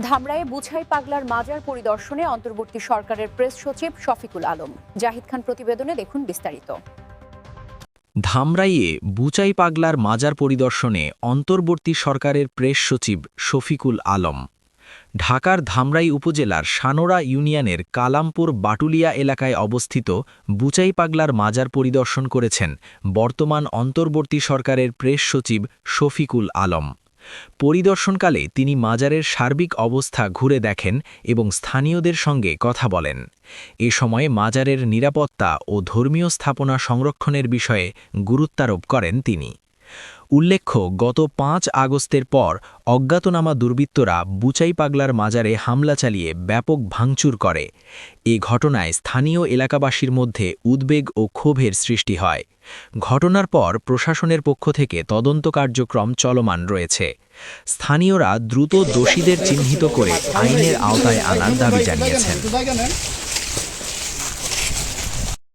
ধামরাইয়ে বুছাই পাগলার মাজার পরিদর্শনে অন্তর্বর্তী সরকারের প্রেস সচিব শফিকুল আলম। জাহিদ খান প্রতিবেদনে দেখুন বিস্তারিত। ধামরাইয়ে বুচাই পাগলার মাজার পরিদর্শনে অন্তর্বর্তী সরকারের প্রেস সচিব শফিকুল আলম। ঢাকার ধামরাই উপজেলার সানোরা ইউনিয়নের কালামপুর বাটুলিয়া এলাকায় অবস্থিত বুচাই পাগলার মাজার পরিদর্শন করেছেন বর্তমান অন্তর্বর্তী সরকারের প্রেস সচিব শফিকুল আলম। পরিদর্শনকালে তিনি মাজারের সার্বিক অবস্থা ঘুরে দেখেন এবং স্থানীয়দের সঙ্গে কথা বলেন। এ সময় মাজারের নিরাপত্তা ও ধর্মীয় স্থাপনা সংরক্ষণের বিষয়ে গুরুত্বারোপ করেন তিনি। উল্লেখ্য, গত ৫ আগস্টের পর অজ্ঞাতনামা দুর্বৃত্তরা বুচাই পাগলার মাজারে হামলা চালিয়ে ব্যাপক ভাঙচুর করে। এ ঘটনায় স্থানীয় এলাকাবাসীর মধ্যে উদ্বেগ ও ক্ষোভের সৃষ্টি হয়। ঘটনার পর প্রশাসনের পক্ষ থেকে তদন্ত কার্যক্রম চলমান রয়েছে। স্থানীয়রা দ্রুত দোষীদের চিহ্নিত করে আইনের আওতায় আনার দাবি জানিয়েছেন।